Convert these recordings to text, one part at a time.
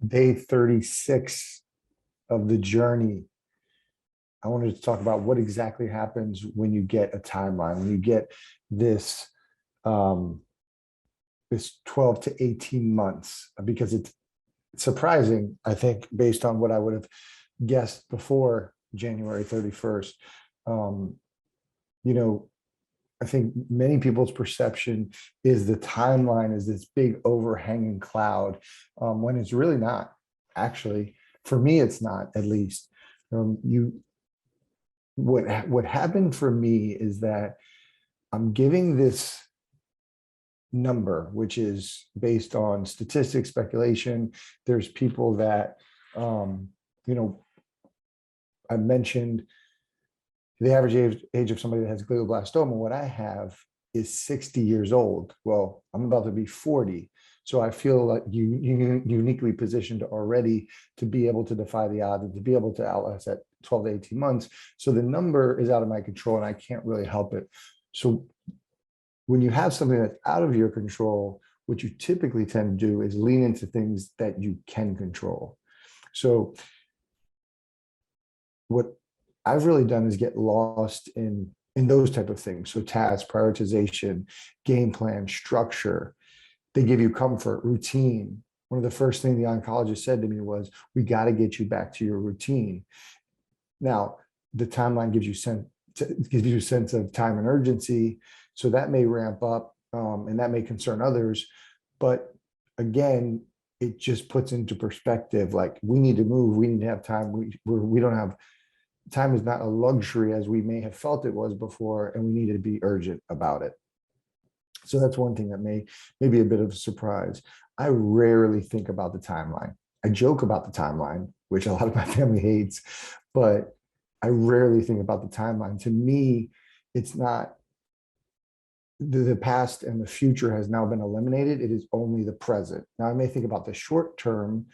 day 36 of the journey, I wanted to talk about what exactly happens when you get a timeline, when you get this um, this 12 to 18 months, because it's surprising, I think, based on what I would have guessed before January 31st. Um, you know, I think many people's perception is the timeline is this big overhanging cloud, when it's really not. Actually, for me, it's not. At least, you what happened for me is that I'm giving this number, which is based on statistics, speculation. There's people that, you know, I mentioned the average age of somebody that has glioblastoma. What I have is 60 years old. Well, I'm about to be 40. So I feel like uniquely positioned already to be able to defy the odds and to be able to outlast that 12 to 18 months. So the number is out of my control and I can't really help it. So when you have something that's out of your control, what you typically tend to do is lean into things that you can control. So what I've really done is get lost in those type of things. So task, prioritization, game plan, structure. They give you comfort, routine. One of the first things the oncologist said to me was, we got to get you back to your routine. Now, the timeline gives you a sense of time and urgency. So that may ramp up, and that may concern others. But again, it just puts into perspective, like, we need to move, we need to have time. We don't have time, is not a luxury as we may have felt it was before, and we need to be urgent about it. So that's one thing that may be a bit of a surprise. I rarely think about the timeline. I joke about the timeline, which a lot of my family hates, but I rarely think about the timeline. To me, it's not the past and the future has now been eliminated. It is only the present. Now, I may think about the short term,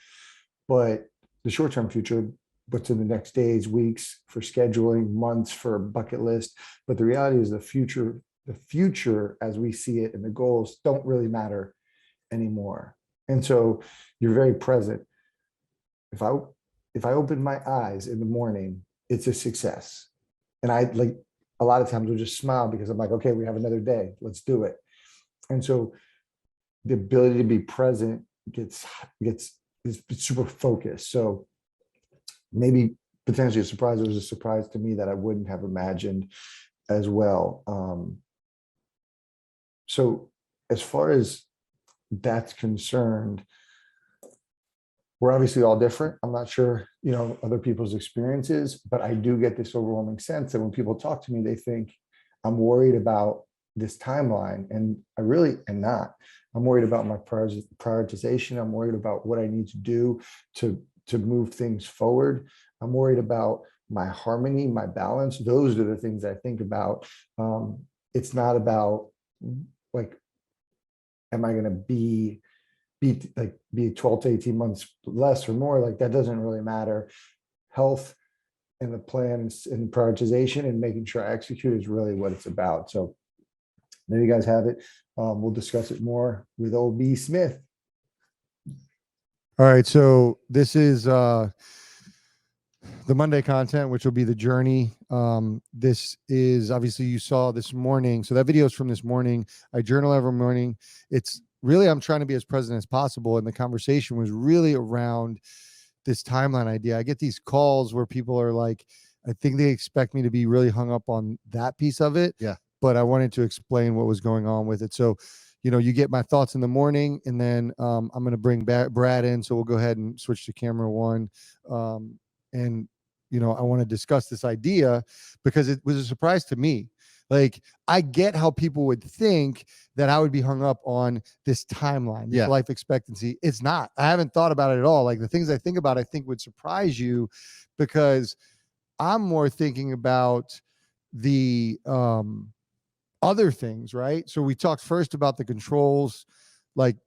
but the short term future, what's in the next days, weeks, for scheduling, months for a bucket list. But the reality is the future as we see it and the goals don't really matter anymore. And so you're very present. If I open my eyes in the morning, it's a success. And I, like, a lot of times will just smile because I'm like, okay, we have another day, let's do it. And so the ability to be present gets is super focused. So maybe potentially a surprise. It was a surprise to me that I wouldn't have imagined as well. So as far as that's concerned, we're obviously all different. I'm not sure, other people's experiences, but I do get this overwhelming sense that when people talk to me, they think I'm worried about this timeline, and I really am not. I'm worried about my prioritization. I'm worried about what I need to do to move things forward. I'm worried about my harmony, my balance. Those are the things I think about. It's not about, like, am I going to be 12 to 18 months less or more? Like, that doesn't really matter. Health and the plans and prioritization and making sure I execute is really what it's about. So there you guys have it. We'll discuss it more with OB Smith. All right. So this is the Monday content, which will be the journey. This is obviously, you saw this morning. So that video is from this morning. I journal every morning. It's really, I'm trying to be as present as possible. And the conversation was really around this timeline idea. I get these calls where people are like, I think they expect me to be really hung up on that piece of it. Yeah. But I wanted to explain what was going on with it. So, you get my thoughts in the morning, and then I'm going to bring Brad in. So we'll go ahead and switch to camera one. And, I want to discuss this idea because it was a surprise to me. Like, I get how people would think that I would be hung up on this timeline, this life expectancy. It's not. I haven't thought about it at all. Like, the things I think about, I think would surprise you, because I'm more thinking about the other things, right? So we talked first about the controls, like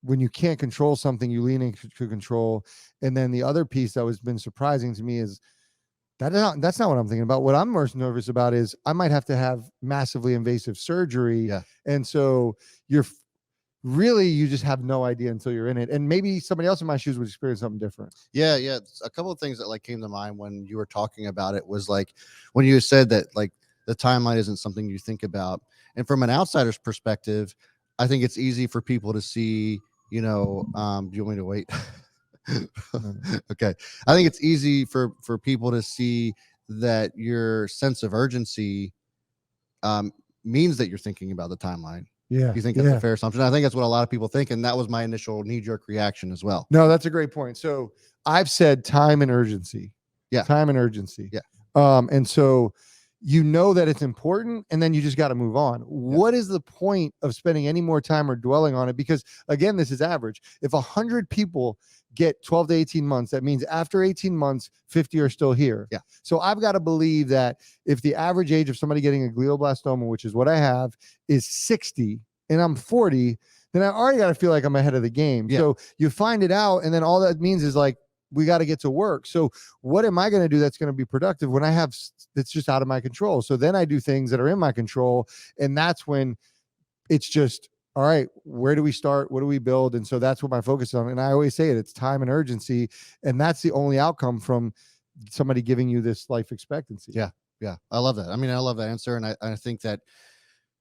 when you can't control something, you lean into control. And then the other piece that has been surprising to me is that's not what I'm thinking about. What I'm most nervous about is I might have to have massively invasive surgery. Yeah. And so you're really you just have no idea until you're in it. And maybe somebody else in my shoes would experience something different. Yeah, yeah. A couple of things that like came to mind when you were talking about it was like when you said that like the timeline isn't something you think about. And from an outsider's perspective, I think it's easy for people to see, do you want me to wait? Okay. I think it's easy for people to see that your sense of urgency means that you're thinking about the timeline. Yeah. You think that's a fair assumption? I think that's what a lot of people think. And that was my initial knee-jerk reaction as well. No, that's a great point. So I've said time and urgency. Yeah. Time and urgency. Yeah. And so you know that it's important, and then you just got to move on. Yeah. What is the point of spending any more time or dwelling on it? Because again, this is average. If 100 people get 12 to 18 months, that means after 18 months, 50 are still here. Yeah. So I've got to believe that if the average age of somebody getting a glioblastoma, which is what I have, is 60 and I'm 40, then I already got to feel like I'm ahead of the game. Yeah. So you find it out, and then all that means is like, we got to get to work. So what am I going to do that's going to be productive when I have that's just out of my control? So then I do things that are in my control. And that's when it's just, all right, where do we start? What do we build? And so that's what my focus is on. And I always say it's time and urgency. And that's the only outcome from somebody giving you this life expectancy. Yeah. Yeah. I love that. I mean, I love that answer. And I think that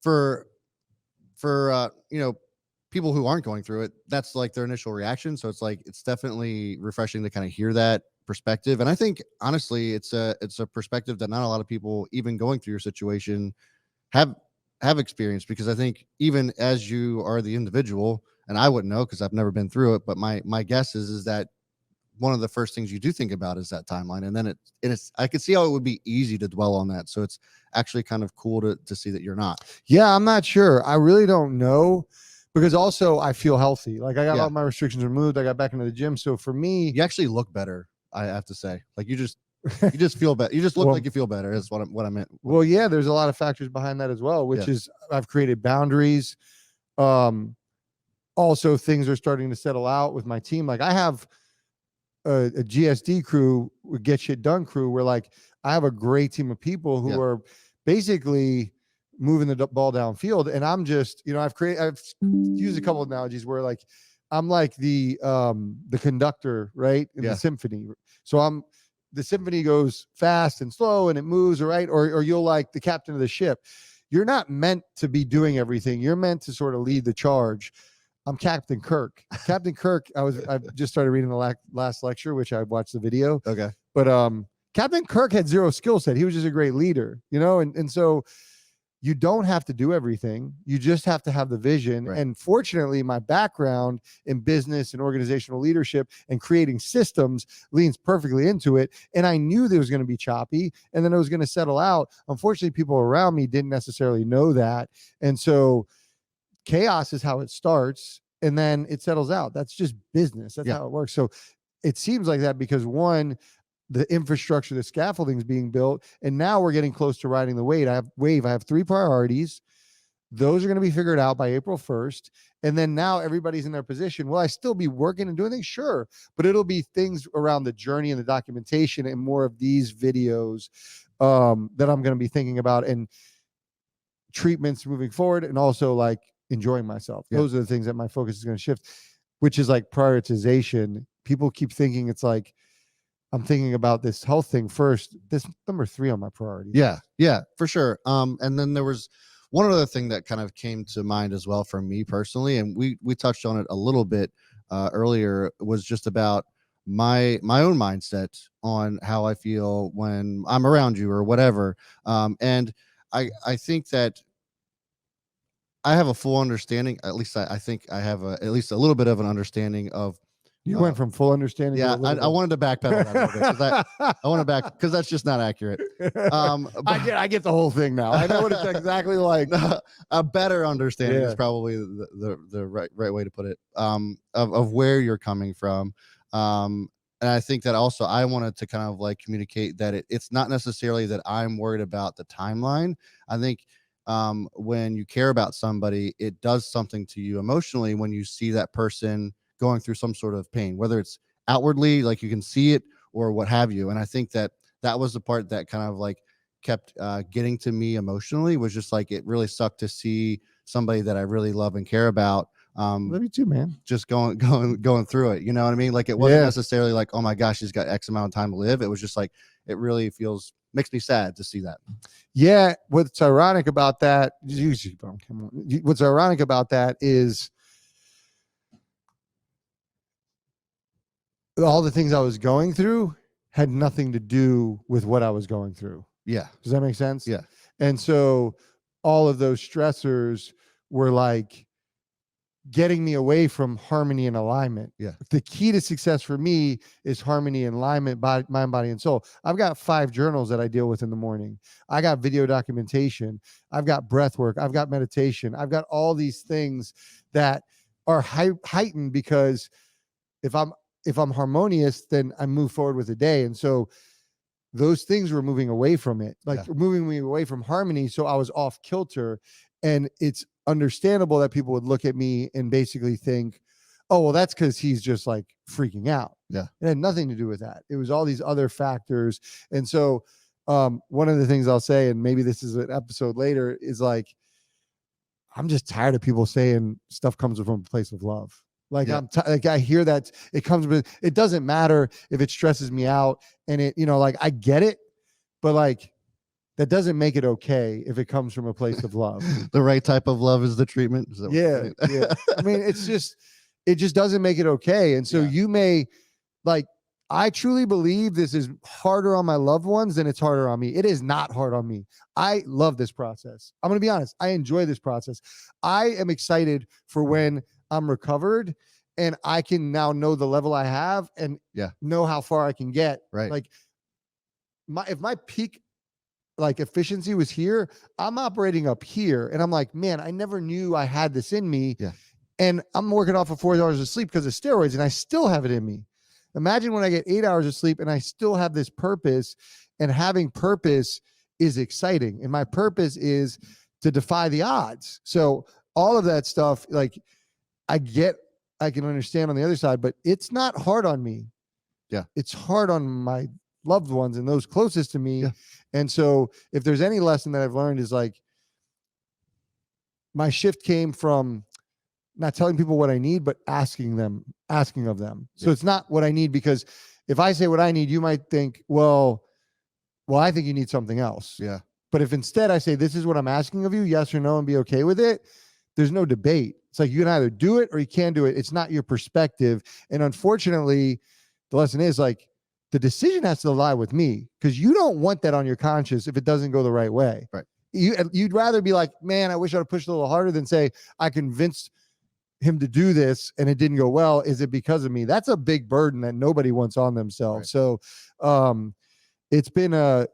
for people who aren't going through it, that's like their initial reaction. So it's like, it's definitely refreshing to kind of hear that perspective. And I think honestly, it's a perspective that not a lot of people even going through your situation have experienced, because I think even as you are the individual, and I wouldn't know because I've never been through it, but my guess is that one of the first things you do think about is that timeline. And then I could see how it would be easy to dwell on that. So it's actually kind of cool to see that you're not. Yeah, I'm not sure. I really don't know. Because also I feel healthy. Like I got all my restrictions removed. I got back into the gym. So for me, you actually look better. I have to say, like you just feel better. You just look like you feel better. Is what I meant. Well, yeah, there's a lot of factors behind that as well, which is I've created boundaries. Also things are starting to settle out with my team. Like I have a GSD crew, get shit done crew, where like I have a great team of people who are basically moving the ball downfield, and I'm just, I've used a couple of analogies where like I'm like the conductor, right, in the symphony. So the symphony goes fast and slow, and it moves, right, or you're like the captain of the ship. You're not meant to be doing everything. You're meant to sort of lead the charge. I'm Captain Kirk. Captain Kirk. I've just started reading the last lecture, which I watched the video. Okay, but Captain Kirk had zero skill set. He was just a great leader, and so. You don't have to do everything. You just have to have the vision. Right. And fortunately, my background in business and organizational leadership and creating systems leans perfectly into it. And I knew there was going to be choppy, and then it was going to settle out. Unfortunately, people around me didn't necessarily know that. And so chaos is how it starts, and then it settles out. That's just business. That's how it works. So it seems like that because the infrastructure, the scaffolding is being built, and now we're getting close to riding the wave. I have 3 priorities. Those are going to be figured out by April 1st. And then now everybody's in their position. Will I still be working and doing things? Sure. But it'll be things around the journey and the documentation and more of these videos that I'm going to be thinking about, and treatments moving forward, and also like enjoying myself. Yeah. Those are the things that my focus is going to shift, which is like prioritization. People keep thinking it's like, I'm thinking about this health thing first. This number 3 on my priority. Yeah, for sure. And then there was one other thing that kind of came to mind as well for me personally, and we touched on it a little bit earlier, was just about my own mindset on how I feel when I'm around you or whatever. And I think that I have a full understanding. At least I think I have at least a little bit of an understanding of. You went from full understanding. Yeah, I wanted to backpedal that a little bit because that's just not accurate. I get the whole thing now. I know what it's exactly like. A better understanding is probably the right way to put it. Of where you're coming from. And I think that also I wanted to kind of like communicate that it's not necessarily that I'm worried about the timeline. I think when you care about somebody, it does something to you emotionally when you see that person going through some sort of pain, whether it's outwardly, like you can see it, or what have you. And I think that was the part that kind of like kept getting to me emotionally, was just like, it really sucked to see somebody that I really love and care about Love you too, man. Just going through it. You know what I mean? Like it wasn't Yeah. necessarily like, oh my gosh, he's got X amount of time to live. It was just like, it really makes me sad to see that. Yeah. What's ironic about that? What's ironic about that is all the things I was going through had nothing to do with what I was going through. Yeah. Does that make sense? Yeah. And so all of those stressors were like getting me away from harmony and alignment. Yeah. The key to success for me is harmony and alignment, mind, body, and soul. I've got 5 journals that I deal with in the morning. I got video documentation. I've got breath work. I've got meditation. I've got all these things that are heightened because if I'm harmonious, then I move forward with the day. And so those things were moving away from it, like moving me away from harmony. So I was off kilter, and it's understandable that people would look at me and basically think, oh, well, that's because he's just like freaking out. Yeah. It had nothing to do with that. It was all these other factors. And so one of the things I'll say, and maybe this is an episode later, is like, I'm just tired of people saying stuff comes from a place of love. Like like I hear that it comes with, it doesn't matter if it stresses me out, and it, like I get it, but like that doesn't make it okay if it comes from a place of love. The right type of love is the treatment. Yeah. I mean, it just doesn't make it okay. And so you may like, I truly believe this is harder on my loved ones than it's harder on me. It is not hard on me. I love this process. I'm going to be honest. I enjoy this process. I am excited for when I'm recovered and I can now know the level I have and know how far I can get. Right. Like if my peak like efficiency was here, I'm operating up here. And I'm like, man, I never knew I had this in me. Yeah. And I'm working off of 4 hours of sleep because of steroids, and I still have it in me. Imagine when I get 8 hours of sleep and I still have this purpose, and having purpose is exciting. And my purpose is to defy the odds. So all of that stuff, like I can understand on the other side, but it's not hard on me. Yeah. It's hard on my loved ones and those closest to me. Yeah. And so if there's any lesson that I've learned is like, my shift came from not telling people what I need, but asking of them. So it's not what I need, because if I say what I need, you might think, well, I think you need something else. Yeah. But if instead I say, this is what I'm asking of you, yes or no, and be okay with it, there's no debate. It's like, you can either do it or you can't do it. It's not your perspective. And unfortunately, the lesson is like, the decision has to lie with me, because you don't want that on your conscience if it doesn't go the right way. Right. You'd rather be like, man, I wish I'd have pushed a little harder, than say, I convinced him to do this and it didn't go well. Is it because of me? That's a big burden that nobody wants on themselves. Right. So it's been an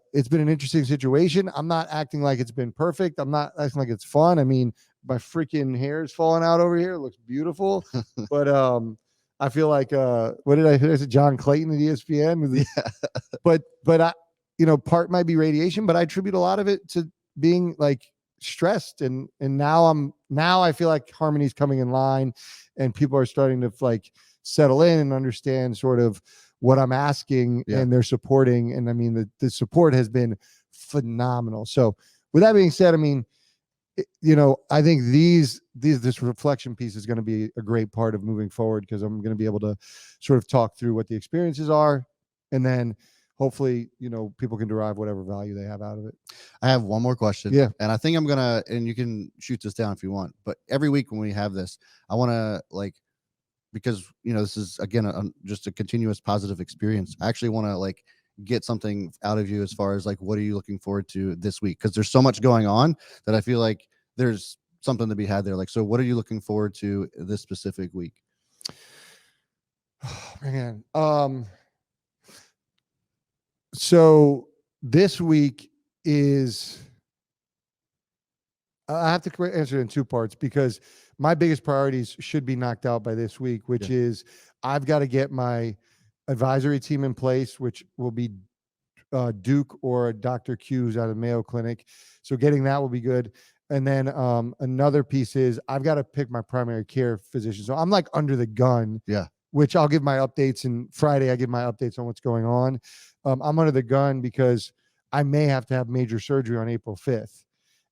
interesting situation. I'm not acting like it's been perfect. I'm not acting like it's fun. I mean, my freaking hair is falling out over here. It looks beautiful. But I feel like what did I hear? Is it John Clayton at ESPN? Yeah. But I, part might be radiation, but I attribute a lot of it to being like stressed, and now I feel like harmony's coming in line, and people are starting to like settle in and understand sort of what I'm asking, and they're supporting. And I mean, the support has been phenomenal. So with that being said, I mean, I think this reflection piece is going to be a great part of moving forward, because I'm going to be able to sort of talk through what the experiences are, and then hopefully, people can derive whatever value they have out of it. I have one more question. Yeah. And I think I'm going to, and you can shoot this down if you want, but every week when we have this, I want to because, this is again, just a continuous positive experience. I actually want to get something out of you as far as what are you looking forward to this week? Because there's so much going on that I feel like there's something to be had there. So what are you looking forward to this specific week? Oh, man. So this week is, I have to answer it in 2 parts, because my biggest priorities should be knocked out by this week, which is I've got to get my advisory team in place, which will be Duke or Dr. Q's out of Mayo Clinic. So getting that will be good. And then another piece is I've got to pick my primary care physician. So I'm under the gun. Yeah. Which I'll give my updates, and Friday I give my updates on what's going on. I'm under the gun because I may have to have major surgery on April 5th.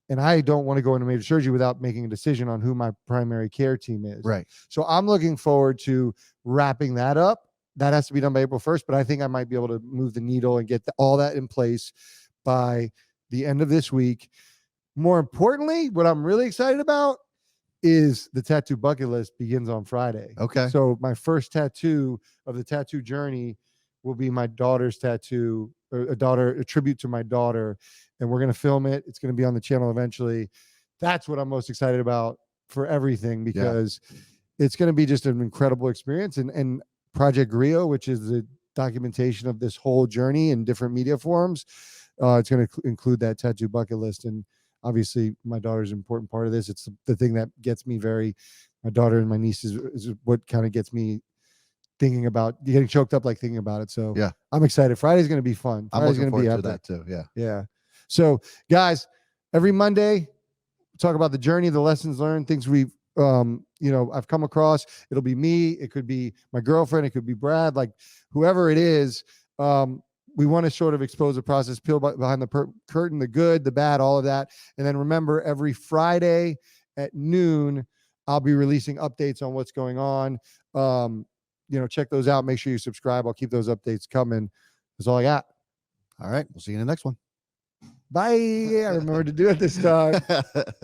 and I don't want to go into major surgery without making a decision on who my primary care team is. Right. So I'm looking forward to wrapping that up. That has to be done by April 1st, but I think I might be able to move the needle and get all that in place by the end of this week. More importantly, what I'm really excited about is the tattoo bucket list begins on Friday. Okay. So my first tattoo of the tattoo journey will be my daughter's tattoo, or a tribute to my daughter. And we're going to film it. It's going to be on the channel eventually. That's what I'm most excited about for everything, because it's going to be just an incredible experience. And Project Grio, which is the documentation of this whole journey in different media forms, it's going to include that tattoo bucket list. And obviously my daughter's an important part of this. It's the thing that gets me my daughter and my niece is what kind of gets me thinking about getting choked up, like thinking about it. So yeah, I'm excited. Friday's going to be fun. I'm Friday's looking going to be forward to epic. that too. Yeah. Yeah. So guys, every Monday, talk about the journey, the lessons learned, things we've, I've come across. It'll be me. It could be my girlfriend. It could be Brad, like whoever it is. We want to sort of expose the process, peel behind the curtain, the good, the bad, all of that. And then remember, every Friday at noon, I'll be releasing updates on what's going on. Check those out. Make sure you subscribe. I'll keep those updates coming. That's all I got. All right. We'll see you in the next one. Bye. I remembered to do it this time.